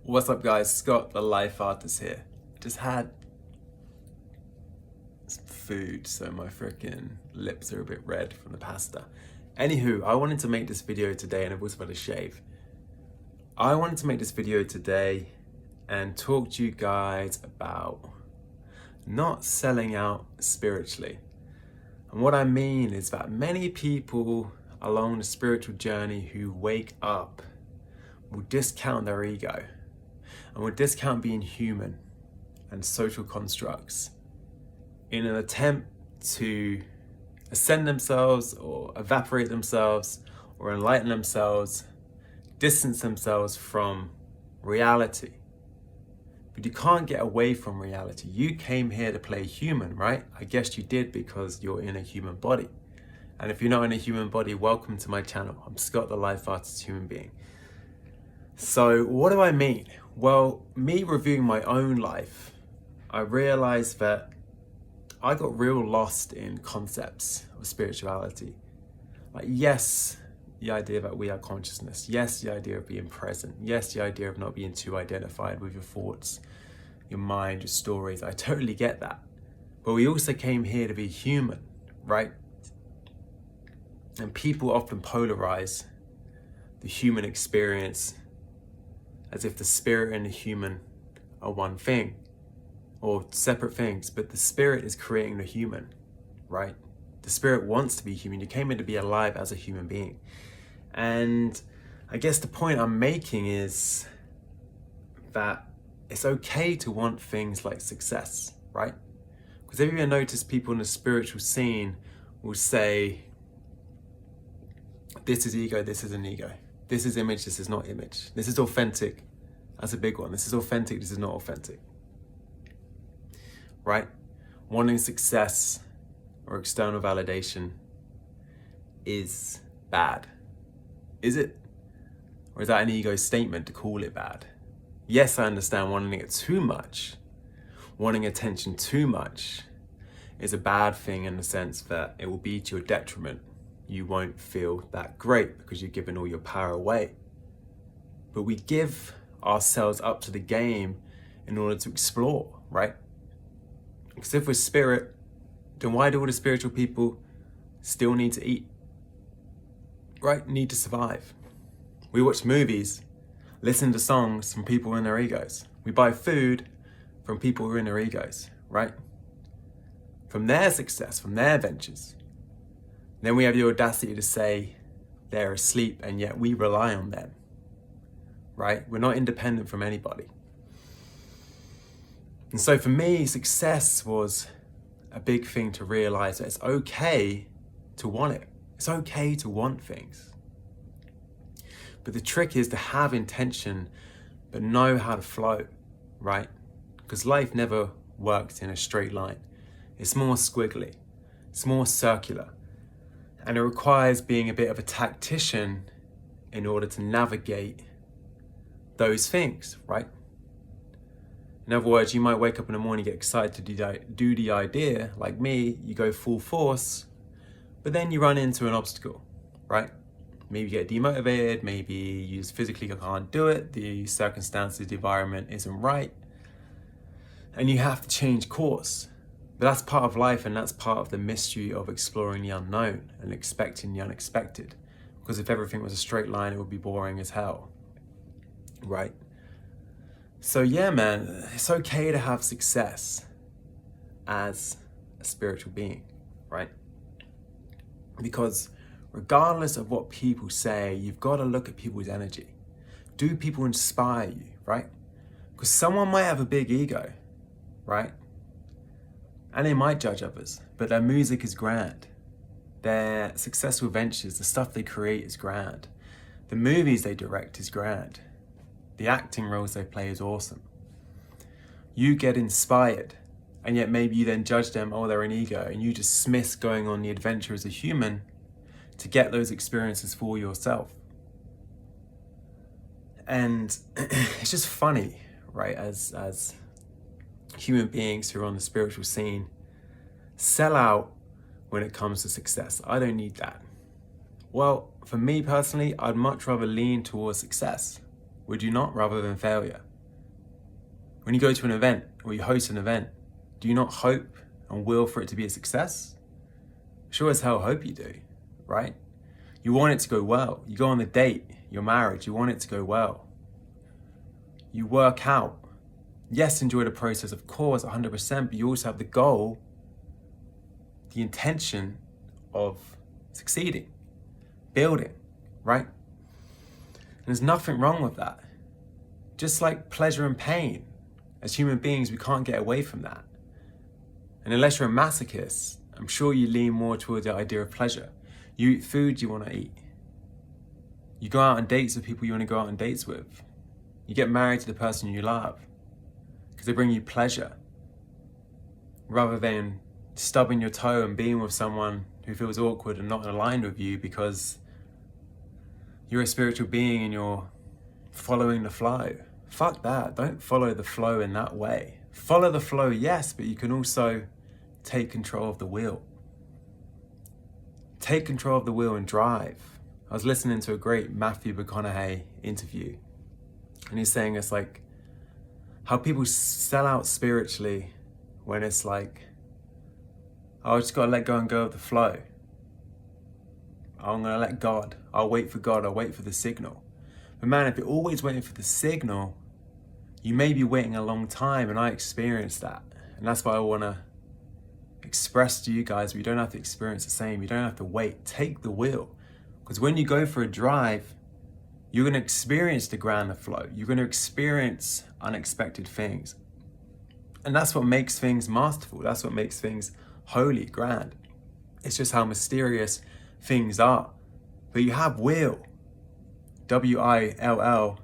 What's up guys, Scott the Life Artist here. Just had some food, so my freaking lips are a bit red from the pasta. Anywho, I wanted to make this video today, and I've also had a shave. I wanted to make this video today and talk to you guys about not selling out spiritually. And what I mean is that many people along the spiritual journey who wake up will discount their ego and will discount being human and social constructs in an attempt to ascend themselves or evaporate themselves or enlighten themselves, distance themselves from reality. But you can't get away from reality. You came here to play human, right? I guess you did because you're in a human body. And if you're not in a human body, welcome to my channel. I'm Scott the Life Artist Human Being. So what do I mean? Well, me reviewing my own life, I realized that I got real lost in concepts of spirituality. Like, yes, the idea that we are consciousness. Yes, the idea of being present. Yes, the idea of not being too identified with your thoughts, your mind, your stories. I totally get that. But we also came here to be human, right? And people often polarize the human experience as if the spirit and the human are one thing or separate things, but the spirit is creating the human, right? The spirit wants to be human. You came here to be alive as a human being. And I guess the point I'm making is that it's okay to want things like success, right? Because if you ever notice, people in the spiritual scene will say, this is ego, this is an ego. This is image, this is not image. This is authentic. That's a big one. This is authentic, this is not authentic. Right? Wanting success or external validation is bad. Is it? Or is that an ego statement to call it bad? Yes, I understand wanting it too much, wanting attention too much is a bad thing in the sense that it will be to your detriment. You won't feel that great because you've given all your power away. But we give ourselves up to the game in order to explore, right? Because if we're spirit, then why do all the spiritual people still need to eat? Right? Need to survive. We watch movies, listen to songs from people in their egos. We buy food from people who are in their egos, right? From their success, from their ventures. Then we have the audacity to say they're asleep and yet we rely on them, right? We're not independent from anybody. And so for me, success was a big thing to realize that it's okay to want it. It's okay to want things. But the trick is to have intention, but know how to flow, right? Because life never works in a straight line. It's more squiggly, it's more circular. And it requires being a bit of a tactician in order to navigate those things, right? In other words, you might wake up in the morning, get excited to do the idea, like me, you go full force, but then you run into an obstacle, right? Maybe you get demotivated, maybe you just physically can't do it, the circumstances, the environment isn't right, and you have to change course. But that's part of life, and that's part of the mystery of exploring the unknown and expecting the unexpected. Because if everything was a straight line, it would be boring as hell, right? So yeah, man, it's okay to have success as a spiritual being, right? Because regardless of what people say, you've got to look at people's energy. Do people inspire you, right? Because someone might have a big ego, right? And they might judge others, but their music is grand. Their successful ventures, the stuff they create is grand. The movies they direct is grand. The acting roles they play is awesome. You get inspired, and yet maybe you then judge them, oh, they're an ego, and you dismiss going on the adventure as a human to get those experiences for yourself. And it's just funny, right, as human beings who are on the spiritual scene sell out when it comes to success. I don't need that. Well, for me personally, I'd much rather lean towards success. Would you not, rather than failure? When you go to an event or you host an event, do you not hope and will for it to be a success? Sure as hell hope you do, right? You want it to go well. You go on the date, you're married, you want it to go well. You work out. Yes, enjoy the process, of course, 100%, but you also have the goal, the intention of succeeding, building, right? And there's nothing wrong with that. Just like pleasure and pain, as human beings, we can't get away from that. And unless you're a masochist, I'm sure you lean more towards the idea of pleasure. You eat food you want to eat. You go out on dates with people you want to go out on dates with. You get married to the person you love because they bring you pleasure, rather than stubbing your toe and being with someone who feels awkward and not aligned with you because you're a spiritual being and you're following the flow. Fuck that. Don't follow the flow in that way. Follow the flow, yes, but you can also take control of the wheel. Take control of the wheel and drive. I was listening to a great Matthew McConaughey interview, and he's saying it's like how people sell out spiritually when it's like, oh, I just gotta let go and go with the flow. I'm gonna let God. I'll wait for God. I'll wait for the signal. But man, if you're always waiting for the signal, you may be waiting a long time, and I experienced that. And that's why I wanna express to you guys, but you don't have to experience the same. You don't have to wait. Take the wheel. Because when you go for a drive, you're going to experience the grander flow. You're going to experience unexpected things. And that's what makes things masterful. That's what makes things holy, grand. It's just how mysterious things are. But you have will, W-I-L-L,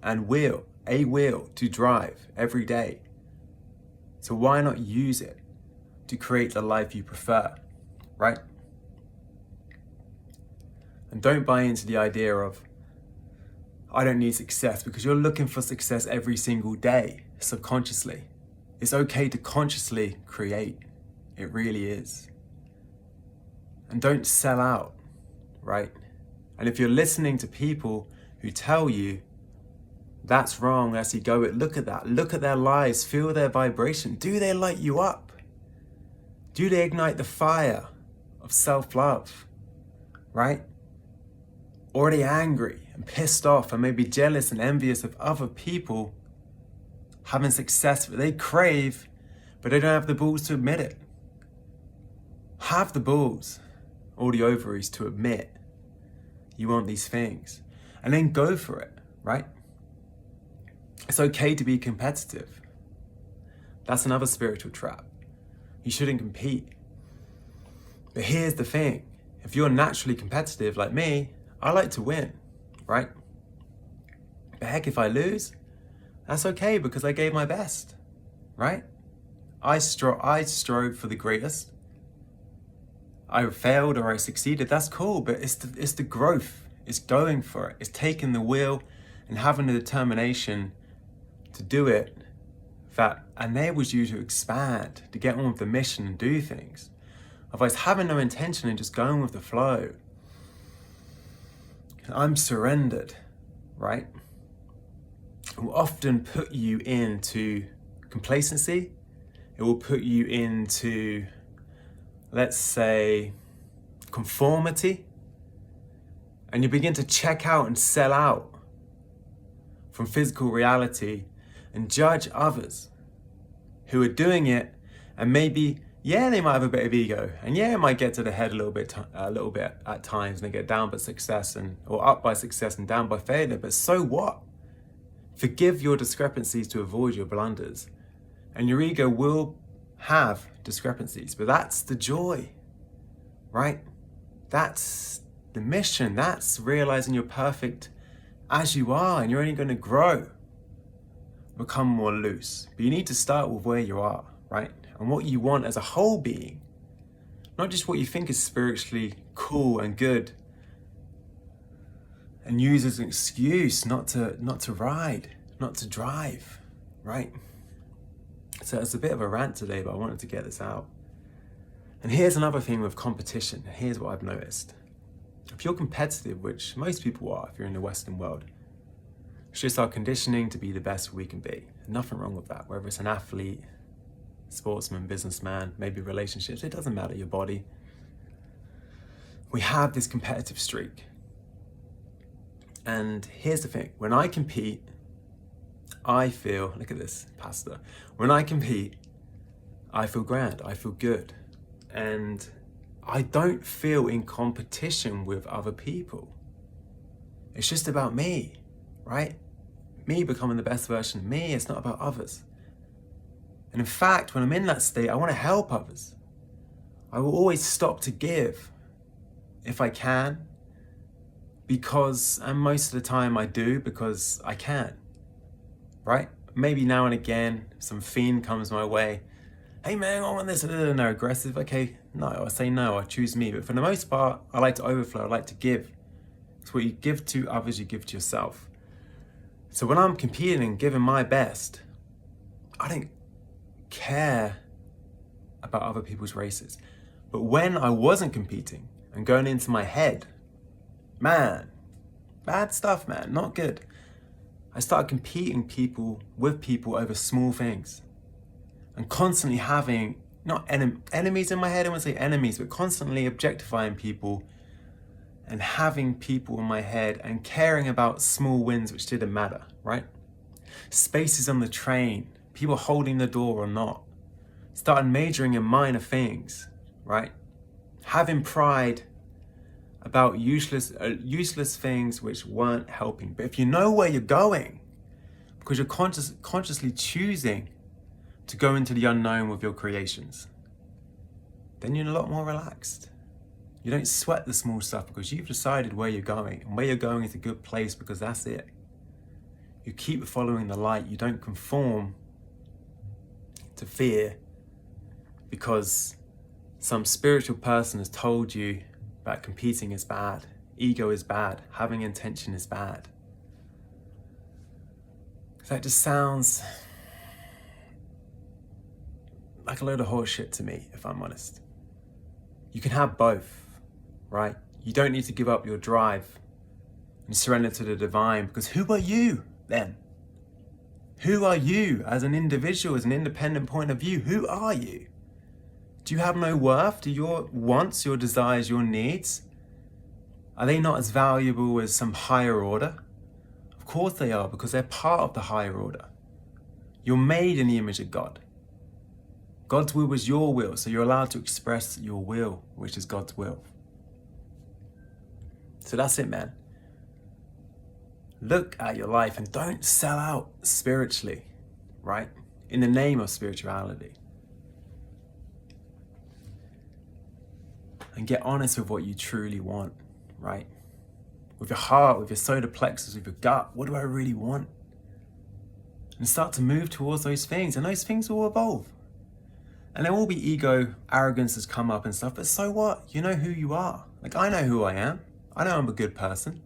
and will, a will to drive every day. So why not use it to create the life you prefer, right? And don't buy into the idea of, I don't need success, because you're looking for success every single day, subconsciously. It's okay to consciously create. It really is. And don't sell out, right? And if you're listening to people who tell you that's wrong, that's egoic, look at that. Look at their lives, feel their vibration. Do they light you up? Do they ignite the fire of self-love, right? Or are they angry and pissed off and maybe jealous and envious of other people having success that they crave, but they don't have the balls to admit it? Have the balls, or the ovaries, to admit you want these things, and then go for it, right? It's okay to be competitive. That's another spiritual trap. You shouldn't compete. But here's the thing. If you're naturally competitive like me, I like to win, right? But heck, if I lose, that's okay because I gave my best, right? I strove for the greatest. I failed or I succeeded, that's cool, but it's the growth. It's going for it. It's taking the wheel and having the determination to do it that enables you to expand, to get on with the mission and do things. Otherwise, having no intention and just going with the flow. I'm surrendered, right? It will often put you into complacency. It will put you into, let's say, conformity. And you begin to check out and sell out from physical reality and judge others who are doing it, and maybe, yeah, they might have a bit of ego, and yeah, it might get to the head a little bit at times, and they get down by success or up by success and down by failure. But so what? Forgive your discrepancies to avoid your blunders, and your ego will have discrepancies, but that's the joy, right? That's the mission. That's realizing you're perfect as you are, and you're only going to grow, become more loose. But you need to start with where you are, right? And what you want as a whole being, not just what you think is spiritually cool and good, and use as an excuse not to ride, not to drive, right? So it's a bit of a rant today, but I wanted to get this out. And here's another thing with competition. Here's what I've noticed. If you're competitive, which most people are if you're in the Western world, It's just our conditioning to be the best we can be. Nothing wrong with that, whether it's an athlete, sportsman, businessman, maybe relationships, it doesn't matter, your body. We have this competitive streak. And here's the thing, when I compete, I feel, look at this pasta, when I compete, I feel grand, I feel good. And I don't feel in competition with other people. It's just about me, right? Me becoming the best version of me, it's not about others. And in fact, when I'm in that state, I want to help others. I will always stop to give if I can, because, and most of the time I do because I can, right? Maybe now and again, some fiend comes my way. Hey man, I want this, no, aggressive, okay, no, I say no, I choose me. But for the most part, I like to overflow, I like to give. It's what you give to others, you give to yourself. So when I'm competing and giving my best, I don't care about other people's races. But when I wasn't competing and going into my head, man, bad stuff, man, not good. I started competing with people over small things and constantly having, not enemies in my head, I wouldn't say enemies, but constantly objectifying people and having people in my head and caring about small wins which didn't matter, right? Spaces on the train, people holding the door or not. Started majoring in minor things, right? Having pride about useless things which weren't helping. But if you know where you're going, because you're consciously choosing to go into the unknown with your creations, then you're a lot more relaxed. You don't sweat the small stuff because you've decided where you're going, and where you're going is a good place because that's it. You keep following the light. You don't conform to fear because some spiritual person has told you that competing is bad, ego is bad, having intention is bad. That just sounds like a load of horse shit to me, if I'm honest. You can have both. Right? You don't need to give up your drive and surrender to the divine, because who are you then? Who are you as an individual, as an independent point of view? Who are you? Do you have no worth? Do your wants, your desires, your needs, are they not as valuable as some higher order? Of course they are, because they're part of the higher order. You're made in the image of God. God's will was your will, so you're allowed to express your will, which is God's will. So that's it, man. Look at your life and don't sell out spiritually, right? In the name of spirituality. And get honest with what you truly want, right? With your heart, with your solar plexus, with your gut, what do I really want? And start to move towards those things, and those things will evolve. And there will be ego, arrogance has come up and stuff, but so what? You know who you are. Like, I know who I am. I know I'm a good person.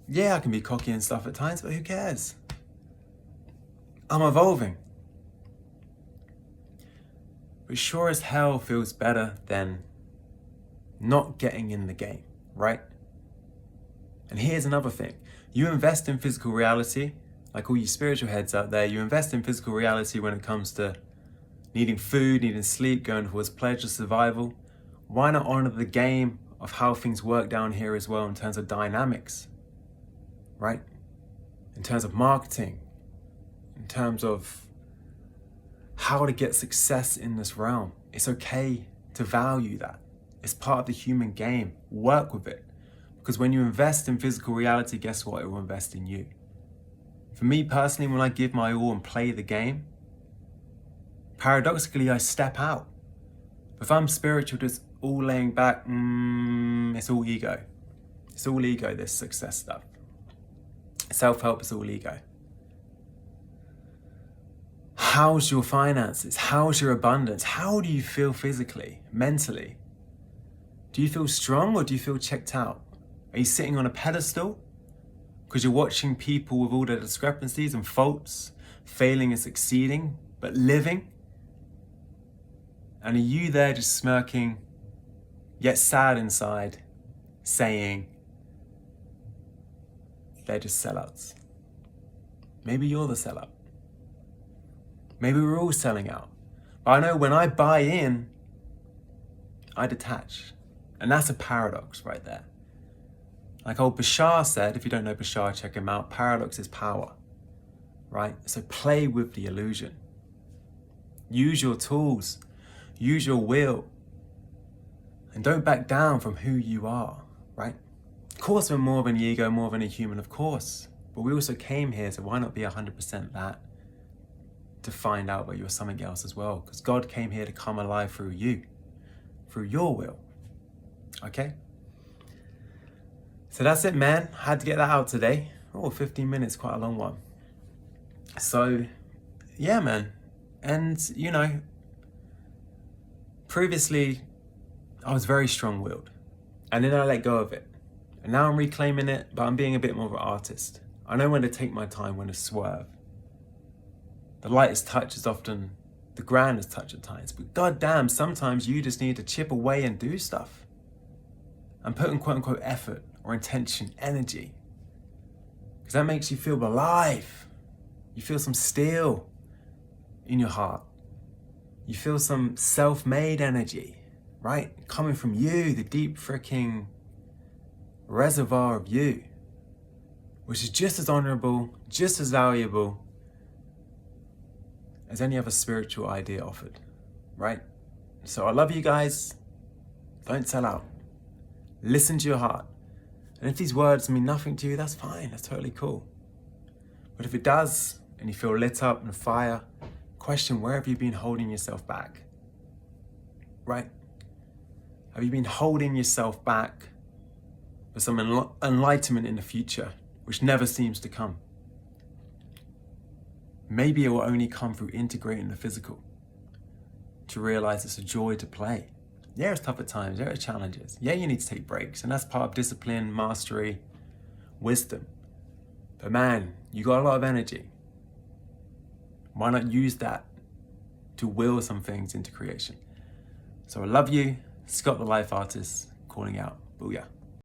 Yeah, I can be cocky and stuff at times, but who cares? I'm evolving. But sure as hell feels better than not getting in the game, right? And here's another thing. You invest in physical reality, like all you spiritual heads out there, you invest in physical reality when it comes to needing food, needing sleep, going towards pleasure, survival. Why not honor the game of how things work down here as well in terms of dynamics, right? In terms of marketing, in terms of how to get success in this realm. It's okay to value that. It's part of the human game. Work with it. Because when you invest in physical reality, guess what? It will invest in you. For me personally, when I give my all and play the game, paradoxically, I step out. If I'm spiritual, just all laying back, it's all ego. It's all ego, this success stuff. Self-help is all ego. How's your finances? How's your abundance? How do you feel physically, mentally? Do you feel strong or do you feel checked out? Are you sitting on a pedestal because you're watching people with all their discrepancies and faults, failing and succeeding, but living? And are you there just smirking, yet sad inside, saying, they're just sellouts? Maybe you're the sellout. Maybe we're all selling out. But I know when I buy in, I detach. And that's a paradox right there. Like old Bashar said, if you don't know Bashar, check him out. Paradox is power, right? So play with the illusion. Use your tools, use your will, and don't back down from who you are, right? Of course, we're more than an ego, more than a human, of course. But we also came here, so why not be 100% that? To find out that you're something else as well. Because God came here to come alive through you, through your will. Okay? So that's it, man. Had to get that out today. Oh, 15 minutes, quite a long one. So, yeah, man. And, you know, previously, I was very strong-willed. And then I let go of it. And now I'm reclaiming it, but I'm being a bit more of an artist. I know when to take my time, when to swerve. The lightest touch is often the grandest touch at times. But goddamn, sometimes you just need to chip away and do stuff. And put in quote-unquote effort or intention, energy. Because that makes you feel alive. You feel some steel in your heart. You feel some self-made energy, right? Coming from you, the deep freaking reservoir of you, which is just as honorable, just as valuable as any other spiritual idea offered, right? So I love you guys. Don't sell out. Listen to your heart. And if these words mean nothing to you, that's fine. That's totally cool. But if it does, and you feel lit up and fire, question, where have you been holding yourself back? Right? Have you been holding yourself back for some enlightenment in the future, which never seems to come? Maybe it will only come through integrating the physical to realize it's a joy to play. Yeah, it's tough at times, there are challenges. Yeah, you need to take breaks, and that's part of discipline, mastery, wisdom. But man, you got a lot of energy. Why not use that to will some things into creation? So I love you. Scott the Life Artist calling out. Booyah.